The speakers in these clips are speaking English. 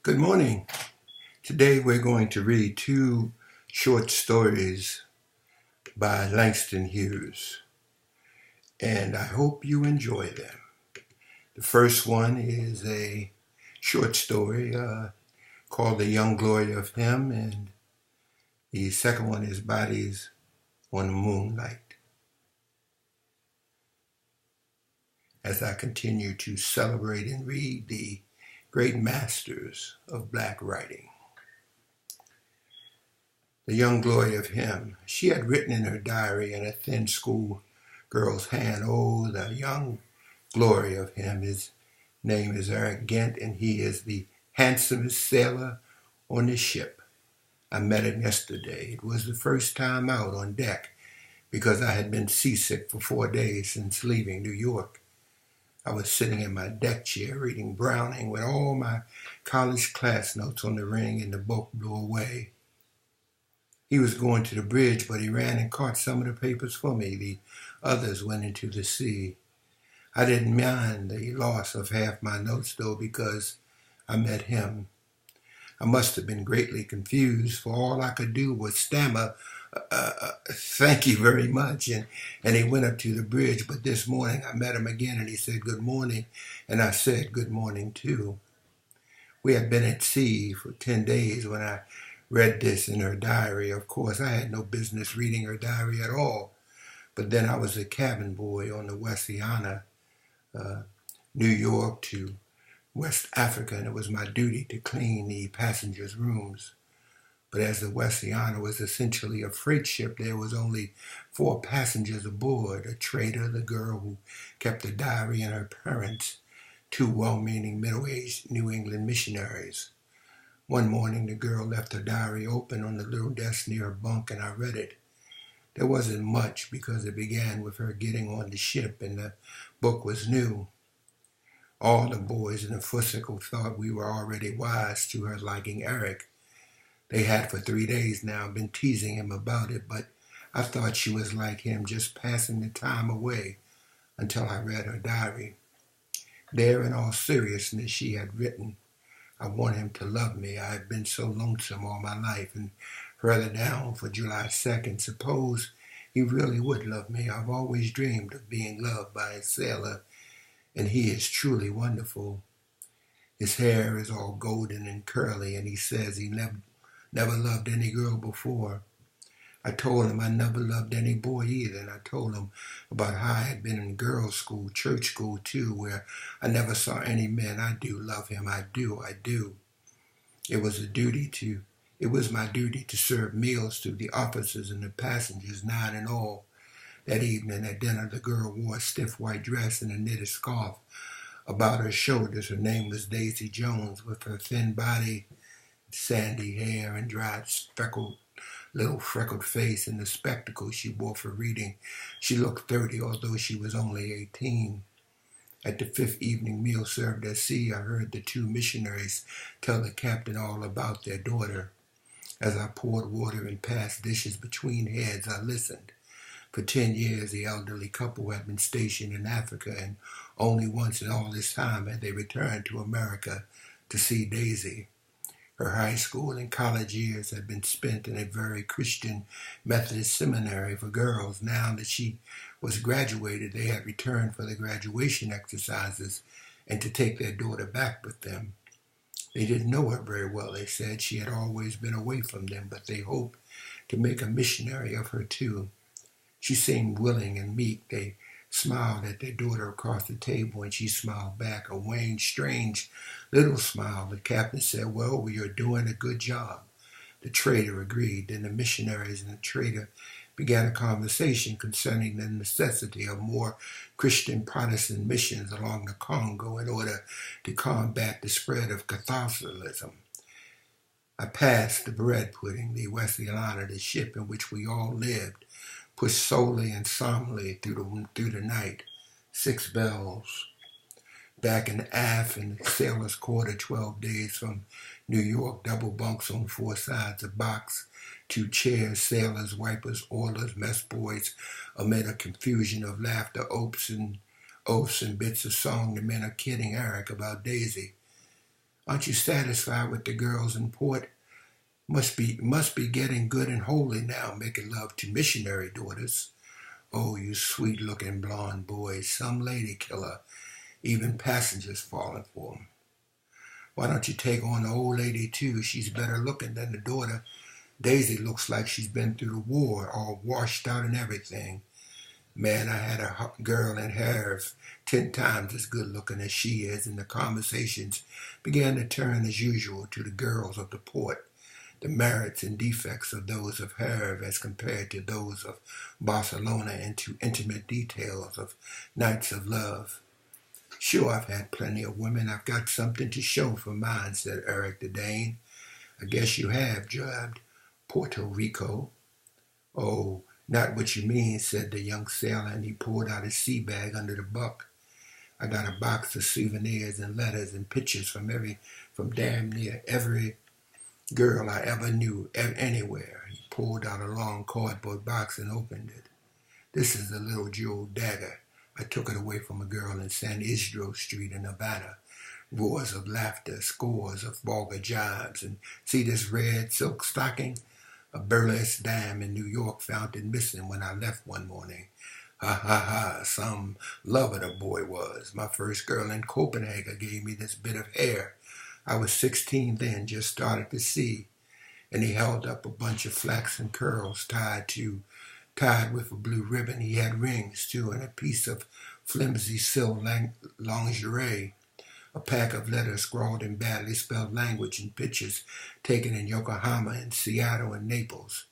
Good morning. Today we're going to read two short stories by Langston Hughes, and I hope you enjoy them. The first one is a short story called The Young Glory of Him, and the second one is Bodies on the Moonlight. As I continue to celebrate and read the great masters of black writing. The young glory of him. She had written in her diary in a thin school girl's hand, "Oh, the young glory of him. His name is Eric Gent, and he is the handsomest sailor on the ship. I met him yesterday. It was the first time out on deck because I had been seasick for 4 days since leaving New York. I was sitting in my deck chair reading Browning when all my college class notes on the ring and the book blew away. He was going to the bridge, but he ran and caught some of the papers for me. The others went into the sea. I didn't mind the loss of half my notes, though, because I met him. I must have been greatly confused, for all I could do was stammer, thank you very much, and he went up to the bridge. But this morning I met him again, and he said good morning, and I said good morning, too. We had been at sea for 10 days when I read this in her diary. Of course, I had no business reading her diary at all. But then I was a cabin boy on the Westiana, New York to West Africa, and it was my duty to clean the passengers' rooms. But as the Westiana was essentially a freight ship, there was only 4 passengers aboard: a trader, the girl who kept the diary, and her parents, 2 well-meaning middle-aged New England missionaries. One morning, the girl left her diary open on the little desk near her bunk, and I read it. There wasn't much because it began with her getting on the ship, and the book was new. All the boys in the fo'c'sle thought we were already wise to her liking Eric. They had for 3 days now been teasing him about it, but I thought she was like him, just passing the time away, until I read her diary. There, in all seriousness, she had written, "I want him to love me. I have been so lonesome all my life." And further down, for July 2nd, "Suppose he really would love me. I've always dreamed of being loved by a sailor, and he is truly wonderful. His hair is all golden and curly, and he says he never loved any girl before. I told him I never loved any boy either, and I told him about how I had been in girls' school, church school too, where I never saw any men. I do love him. I do. It was my duty to serve meals to the officers and the passengers, 9 in all. That evening at dinner, the girl wore a stiff white dress and a knitted scarf about her shoulders. Her name was Daisy Jones. With her thin body, sandy hair, and dry, little freckled face, and the spectacles she wore for reading, she looked 30, although she was only 18. At the 5th evening meal served at sea, I heard the 2 missionaries tell the captain all about their daughter. As I poured water and passed dishes between heads, I listened. For 10 years, the elderly couple had been stationed in Africa, and only once in all this time had they returned to America to see Daisy. Her high school and college years had been spent in a very Christian Methodist seminary for girls. Now that she was graduated, they had returned for the graduation exercises and to take their daughter back with them. They didn't know her very well, they said. She had always been away from them, but they hoped to make a missionary of her too. She seemed willing and meek. They smiled at their daughter across the table, and she smiled back, a wan, strange little smile. The captain said, "Well, you're doing a good job." The trader agreed. Then the missionaries and the trader began a conversation concerning the necessity of more Christian Protestant missions along the Congo in order to combat the spread of Catholicism. I passed the bread pudding, the Westiana, the ship in which we all lived, pushed slowly and solemnly through the night. 6 bells. Back and aft in the sailor's quarter, 12 days from New York, double bunks on 4 sides, a box, 2 chairs, sailors, wipers, oilers, mess boys, amid a confusion of laughter, oaths and bits of song. The men are kidding Eric about Daisy. Aren't you satisfied with the girls in port? Must be getting good and holy now, making love to missionary daughters. Oh, you sweet-looking blonde boys, some lady killer, even passengers falling for 'em. Why don't you take on the old lady too? She's better looking than the daughter. Daisy looks like she's been through the war, all washed out and everything. Man, I had a girl in Harv 10 times as good looking as she is, and the conversations began to turn as usual to the girls of the port, the merits and defects of those of Harv as compared to those of Barcelona, and to intimate details of nights of love. Sure, I've had plenty of women. I've got something to show for mine, said Eric the Dane. I guess you have, jabbed Puerto Rico. Oh, not what you mean, said the young sailor, and he pulled out his sea bag under the buck. I got a box of souvenirs and letters and pictures from damn near every girl I ever knew anywhere. He pulled out a long cardboard box and opened it. This is the little jeweled dagger. I took it away from a girl in San Isidro Street in Havana. Roars of laughter, scores of vulgar jibes, and see this red silk stocking? A burlesque dame in New York found it missing when I left one morning. Ha ha ha, some lover the boy was. My first girl in Copenhagen gave me this bit of hair. I was 16 then, just started to see. And he held up a bunch of flaxen curls tied with a blue ribbon. He had rings, too, and a piece of flimsy silk lingerie. A pack of letters scrawled in badly spelled language and pictures taken in Yokohama and Seattle and Naples.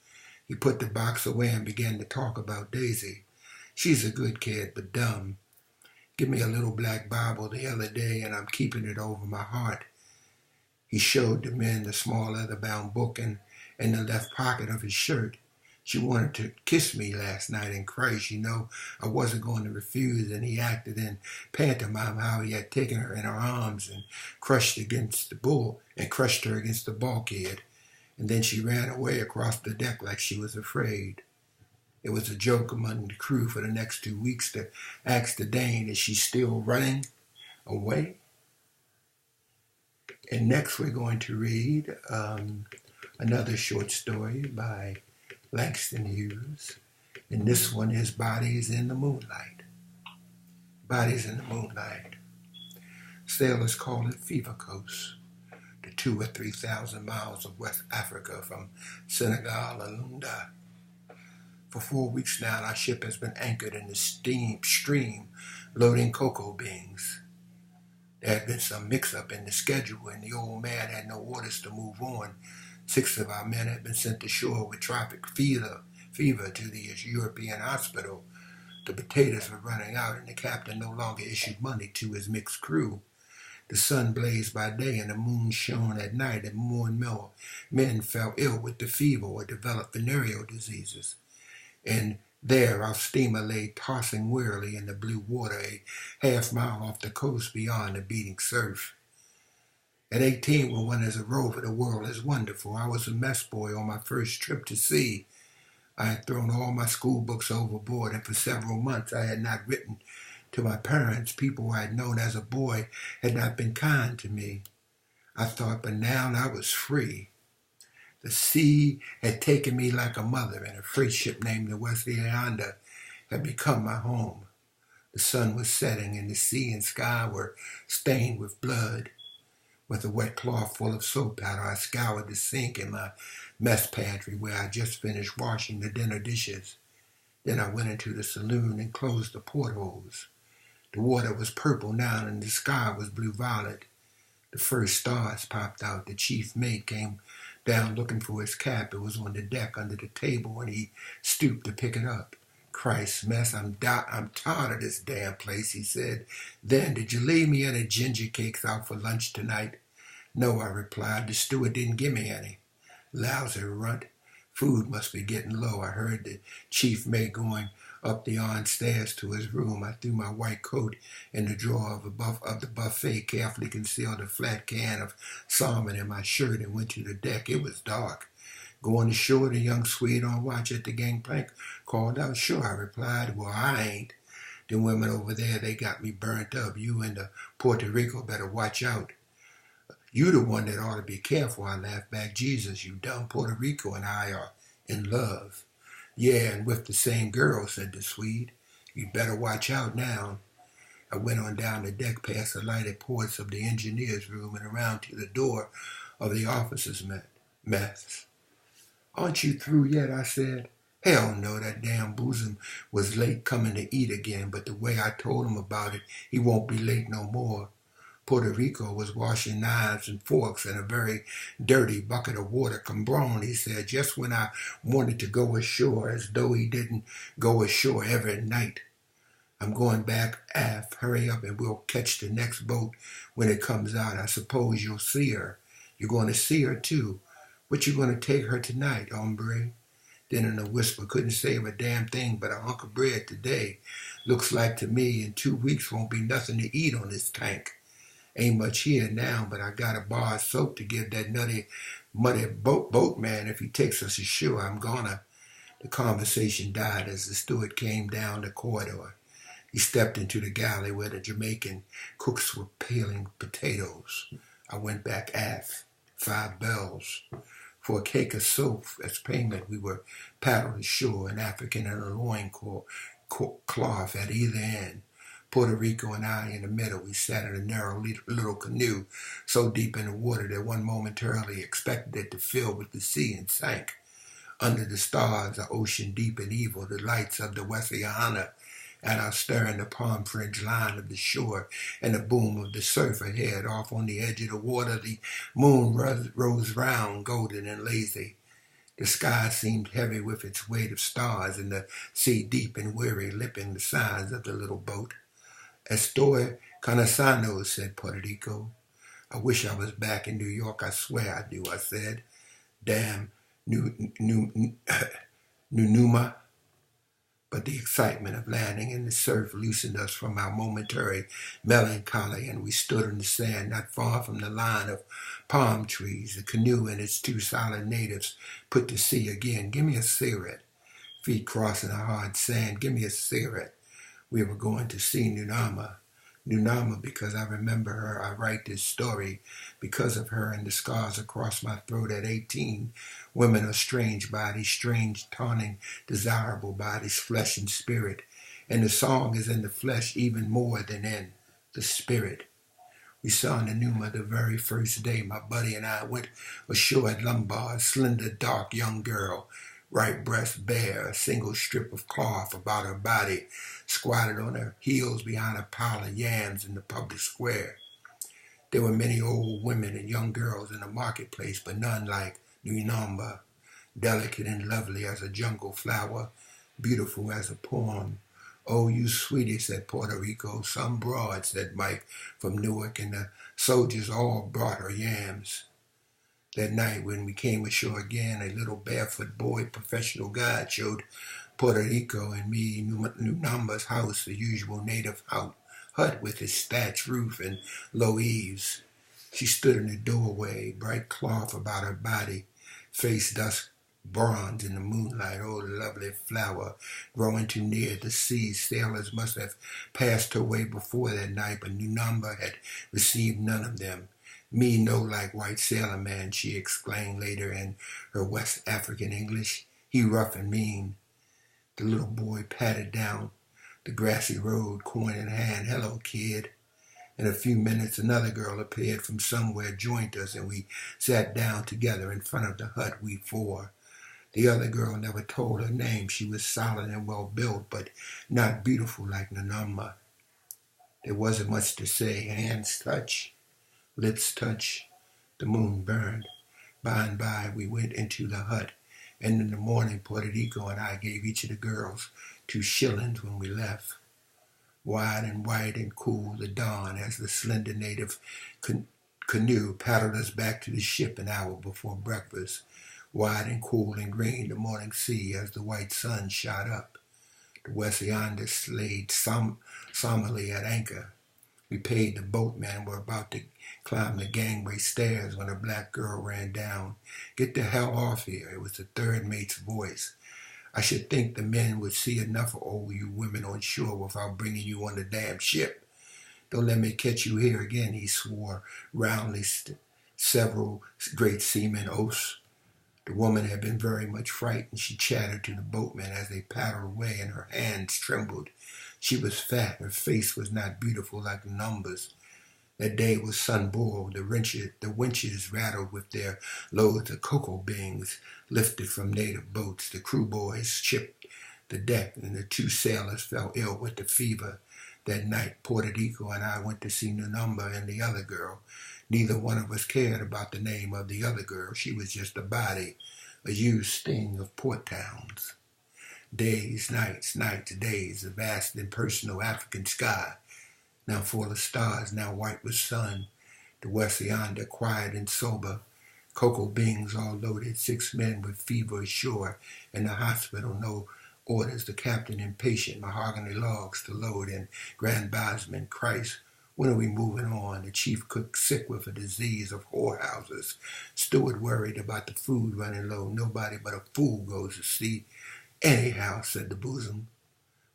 He put the box away and began to talk about Daisy. She's a good kid, but dumb. Give me a little black Bible the other day, and I'm keeping it over my heart. He showed the men the small leather-bound book in the left pocket of his shirt. She wanted to kiss me last night, and Christ, I wasn't going to refuse, and he acted in pantomime how he had taken her in her arms and crushed her against the bulkhead, and then she ran away across the deck like she was afraid. It was a joke among the crew for the next 2 weeks to ask the Dane, is she still running away? And next we're going to read another short story by Langston Hughes, and this one is Bodies in the Moonlight. Bodies in the Moonlight. Sailors call it Fever Coast, the 2,000 or 3,000 miles of West Africa from Senegal and Lunda. For 4 weeks now, our ship has been anchored in the stream loading cocoa beans. There had been some mix-up in the schedule, and the old man had no orders to move on. 6 of our men had been sent ashore with tropic fever to the European hospital. The potatoes were running out, and the captain no longer issued money to his mixed crew. The sun blazed by day, and the moon shone at night, and more and more men fell ill with the fever or developed venereal diseases. And there our steamer lay tossing wearily in the blue water a half-mile off the coast beyond the beating surf. At 18, when one is a rover, the world is wonderful. I was a mess boy on my first trip to sea. I had thrown all my school books overboard, and for several months I had not written to my parents. People I had known as a boy had not been kind to me. I thought, but now I was free. The sea had taken me like a mother, and a freight ship named the West Leander had become my home. The sun was setting, and the sea and sky were stained with blood. With a wet cloth full of soap powder, I scoured the sink in my mess pantry where I just finished washing the dinner dishes. Then I went into the saloon and closed the portholes. The water was purple now, and the sky was blue-violet. The first stars popped out. The chief mate came down looking for his cap. It was on the deck under the table, and he stooped to pick it up. Christ, mess, I'm tired of this damn place, he said. Then, did you leave me any ginger cakes out for lunch tonight? No, I replied. The steward didn't give me any. Lousy runt. Food must be getting low. I heard the chief mate going up the yarn stairs to his room. I threw my white coat in the drawer of the buffet, carefully concealed a flat can of salmon in my shirt, and went to the deck. It was dark. Going ashore, the young Swede on watch at the gangplank called out. Sure, I replied. Well, I ain't. The women over there, they got me burnt up. You and the Puerto Rico better watch out. You the one that ought to be careful, I laughed back. Jesus, you dumb. Puerto Rico and I are in love. Yeah, and with the same girl, said the Swede. You'd better watch out now. I went on down the deck past the lighted ports of the engineer's room and around to the door of the officers' mess. Aren't you through yet? I said. Hell no, that damn bosom was late coming to eat again, but the way I told him about it, he won't be late no more. Puerto Rico was washing knives and forks in a very dirty bucket of water. Cabron, he said, just when I wanted to go ashore, as though he didn't go ashore every night. I'm going back aft. Hurry up and we'll catch the next boat when it comes out. I suppose you'll see her. You're going to see her too. What you going to take her tonight, hombre? Then in a whisper, couldn't save a damn thing but a hunk of bread today. Looks like to me in 2 weeks won't be nothing to eat on this tank. Ain't much here now, but I got a bar of soap to give that muddy boatman if he takes us ashore. I'm gonna. The conversation died as the steward came down the corridor. He stepped into the galley where the Jamaican cooks were peeling potatoes. I went back aft. 5 bells. For a cake of soap as payment, we were paddled ashore, an African in a loincloth at either end. Puerto Rico and I in the middle. We sat in a narrow little canoe so deep in the water that one momentarily expected it to fill with the sea and sank. Under the stars, the ocean deep and evil, the lights of the Wesiana at our stern, the palm-fringed line of the shore, and the boom of the surf ahead. Off on the edge of the water, the moon rose round, golden and lazy. The sky seemed heavy with its weight of stars, and the sea deep and weary, lipping the sides of the little boat. Estoy cansado, said Puerto Rico. I wish I was back in New York, I swear I do, I said. Damn, Numa. But the excitement of landing in the surf loosened us from our momentary melancholy, and we stood on the sand not far from the line of palm trees. The canoe and its 2 silent natives put to sea again. Give me a cigarette. Feet crossing the hard sand. Give me a cigarette. We were going to see Nunama. Nunama, because I remember her. I write this story because of her and the scars across my throat at 18. Women are strange bodies, strange, taunting, desirable bodies, flesh and spirit. And the song is in the flesh even more than in the spirit. We saw Nunama the very first day. My buddy and I went ashore at Lombard, slender, dark young girl, right breast bare, a single strip of cloth about her body, squatted on her heels behind a pile of yams in the public square. There were many old women and young girls in the marketplace, but none like Nunama, delicate and lovely as a jungle flower, beautiful as a poem. Oh, you sweetie, said Puerto Rico. Some broad, said Mike from Newark, and the soldiers all brought her yams. That night when we came ashore again, a little barefoot boy, professional guide, showed Puerto Rico and me Nunama's house, the usual native hut with its thatched roof and low eaves. She stood in the doorway, bright cloth about her body, face dusk bronze in the moonlight. Oh, the lovely flower, growing too near the sea. Sailors must have passed her way before that night, but Nunama had received none of them. Me no like white sailor man, she exclaimed later in her West African English. He rough and mean. The little boy patted down the grassy road, coin in hand. Hello, kid. In a few minutes, another girl appeared from somewhere, joined us, and we sat down together in front of the hut, we 4. The other girl never told her name. She was solid and well-built, but not beautiful like Nunama. There wasn't much to say. Hands touch, lips touch. The moon burned. By and by, we went into the hut, and in the morning, Puerto Rico and I gave each of the girls 2 shillings when we left. Wide and white and cool, the dawn, as the slender native canoe paddled us back to the ship an hour before breakfast. Wide and cool and green, the morning sea, as the white sun shot up. The West Yonder slayed somberly at anchor. We paid the boatman. Were about to climb the gangway stairs when a black girl ran down. Get the hell off here. It was the third mate's voice. I should think the men would see enough of all you women on shore without bringing you on the damn ship. Don't let me catch you here again, he swore roundly, several great seamen oaths. The woman had been very much frightened. She chattered to the boatmen as they paddled away, and her hands trembled. She was fat. Her face was not beautiful like the numbers. That day was sun-boiled. The winches rattled with their loads of cocoa beans lifted from native boats. The crew boys chipped the deck, and the two sailors fell ill with the fever. That night, Puerto Rico and I went to see Nunumba and the other girl. Neither one of us cared about the name of the other girl. She was just a body, a used thing of port towns. Days, nights, days, a vast impersonal African sky, now full of stars, now white with sun. The west yonder, quiet and sober. Cocoa beans all loaded, 6 men with fever ashore. In the hospital, no orders. The captain impatient, mahogany logs to load, and Grand Bosman, Christ, when are we moving on? The chief cook sick with a disease of whorehouses. Steward worried about the food running low. Nobody but a fool goes to sea. Anyhow, said the bosom.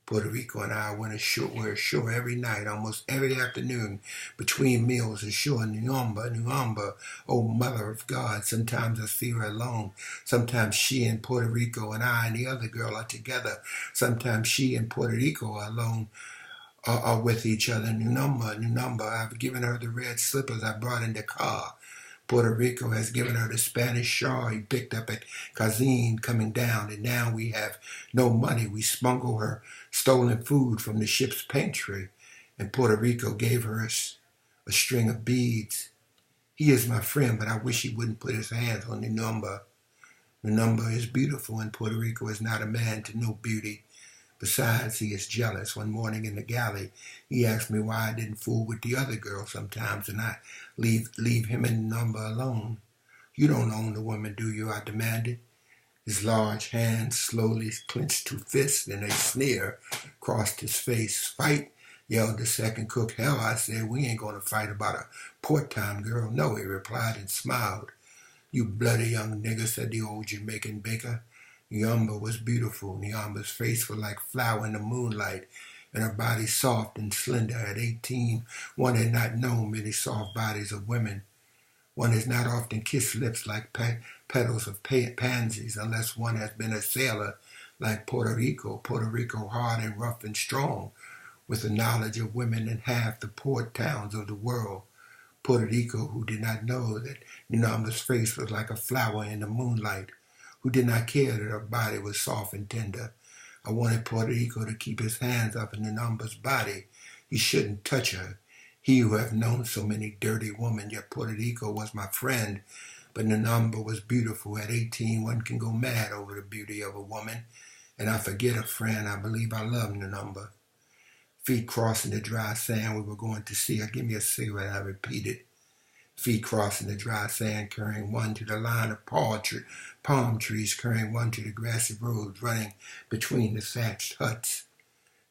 Puerto Rico and I were ashore every night, almost every afternoon, between meals ashore. Nuamba, oh mother of God. Sometimes I see her alone. Sometimes she and Puerto Rico and I and the other girl are together. Sometimes she and Puerto Rico are alone, are with each other. Nunumba, I've given her the red slippers I brought in the car. Puerto Rico has given her the Spanish shawl he picked up at Cazin coming down, and now we have no money. We smuggle her stolen food from the ship's pantry, and Puerto Rico gave her a string of beads. He is my friend, but I wish he wouldn't put his hands on Nunumba. Nunumba is beautiful, and Puerto Rico is not a man to know beauty. Besides, he is jealous. One morning in the galley, he asked me why I didn't fool with the other girl sometimes, and I leave him and Nunumba alone. You don't own the woman, do you? I demanded. His large hands slowly clenched to fists, and a sneer crossed his face. Fight, yelled the second cook. Hell, I said, we ain't going to fight about a port-time girl. No, he replied and smiled. You bloody young nigger, said the old Jamaican baker. Nyamba was beautiful. Nyamba's face was like flower in the moonlight, and her body soft and slender. At 18, one had not known many soft bodies of women. One has not often kissed lips like petals of pansies unless one has been a sailor like Puerto Rico. Puerto Rico hard and rough and strong, with the knowledge of women in half the port towns of the world. Puerto Rico, who did not know that Nyamba's face was like a flower in the moonlight, who did not care that her body was soft and tender. I wanted Puerto Rico to keep his hands up in Nunumba's body. He shouldn't touch her. He who have known so many dirty women, yet Puerto Rico was my friend. But Nunumba was beautiful. At 18, one can go mad over the beauty of a woman. And I forget a friend. I believe I love Nunumba. Feet crossing the dry sand we were going to see her. Give me a cigarette, I repeated. Feet crossing the dry sand, carrying one to the line of palm trees, carrying one to the grassy roads running between the thatched huts.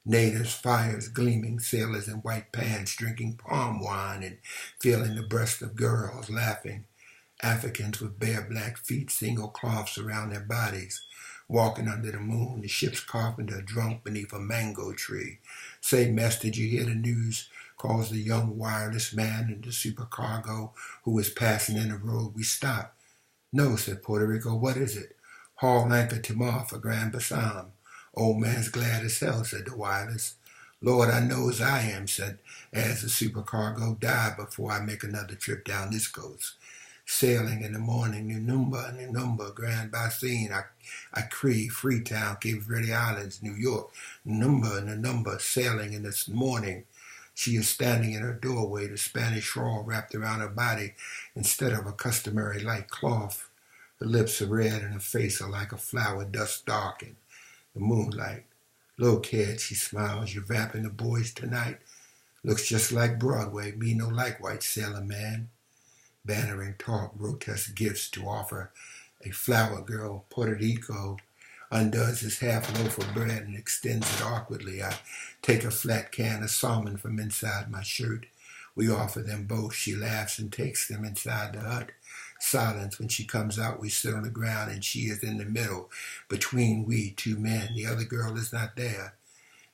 Natives, fires gleaming, sailors in white pants drinking palm wine and feeling the breasts of girls, laughing. Africans with bare black feet, single cloths around their bodies, walking under the moon. The ship's carpenter drunk beneath a mango tree. Say, mess, did you hear the news? Calls the young wireless man in the supercargo who was passing in the road. We stopped. No, said Puerto Rico. What is it? Haul anchor tomorrow for Grand Bassam. Old man's glad as hell, said the wireless. Lord, I know as I am, said as the supercargo. Die before I make another trip down this coast. Sailing in the morning, Nunumba, Grand Bassam, Acre, Freetown, Cape Verde Islands, New York. Nunumba, sailing in this morning. She is standing in her doorway, the Spanish shawl wrapped around her body instead of a customary light cloth. Her lips are red and her face are like a flower dust dark in the moonlight. Little kid, she smiles, you're vamping the boys tonight. Looks just like Broadway, me no like white sailor man. Bannering talk, grotesque gifts to offer a flower girl. Puerto Rico undoes his half loaf of bread and extends it awkwardly. I take a flat can of salmon from inside my shirt. We offer them both. She laughs and takes them inside the hut. Silence. When she comes out, we sit on the ground and she is in the middle, between we two men. The other girl is not there.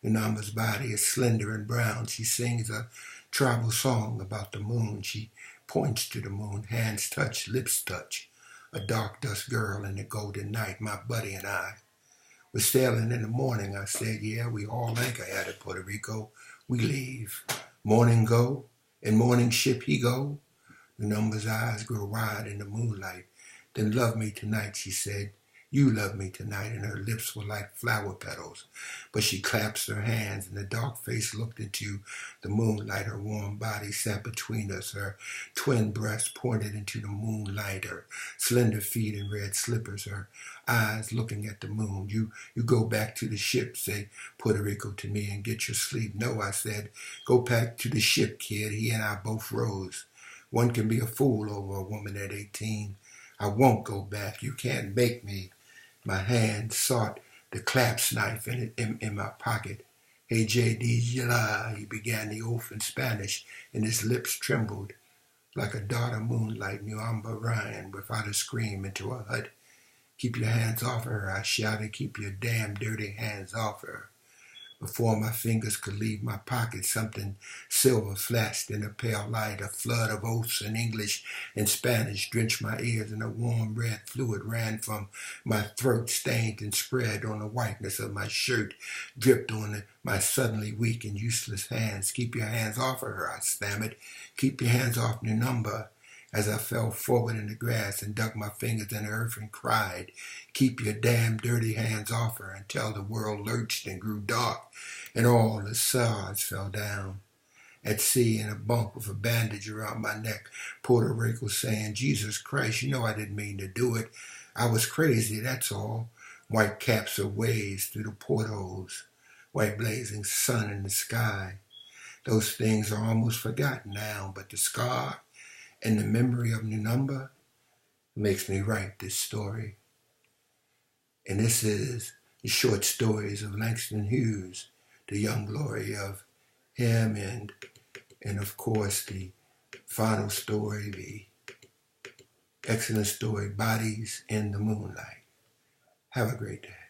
Nunumba's body is slender and brown. She sings a tribal song about the moon. She points to the moon, hands touch, lips touch. A dark dust girl in the golden night, my buddy and I. We're sailing in the morning, I said, yeah, we all anchor at Puerto Rico. We leave. Morning go, and morning ship he go. The number's eyes grow wide in the moonlight. Then love me tonight, she said. You love me tonight, and her lips were like flower petals. But she clasped her hands, and the dark face looked into the moonlight. Her warm body sat between us, her twin breasts pointed into the moonlight, her slender feet in red slippers, her eyes looking at the moon. You go back to the ship, say Puerto Rico to me, and get your sleep. No, I said, go back to the ship, kid. He and I both rose. One can be a fool over a woman at 18. I won't go back. You can't make me. My hand sought the clasp knife in my pocket. Hey, J.D. Gila, he began the oath in Spanish, and his lips trembled like a dot of moonlight. Nuamba Ryan, without a scream, into a hut. Keep your hands off her, I shouted. Keep your damn dirty hands off her. Before my fingers could leave my pocket, something silver flashed in a pale light. A flood of oaths in English and Spanish drenched my ears, and a warm red fluid ran from my throat, stained and spread on the whiteness of my shirt, dripped on my suddenly weak and useless hands. Keep your hands off of her, I stammered. Keep your hands off Number. As I fell forward in the grass and dug my fingers in the earth and cried, keep your damn dirty hands off her, until the world lurched and grew dark and all the stars fell down. At sea in a bunk with a bandage around my neck, Puerto Rico saying, Jesus Christ, you know I didn't mean to do it. I was crazy, that's all. White caps of waves through the portholes, white blazing sun in the sky. Those things are almost forgotten now, but the scar and the memory of Number makes me write this story. And this is the short stories of Langston Hughes, the young glory of him, and of course the final story, the excellent story, Bodies in the Moonlight. Have a great day.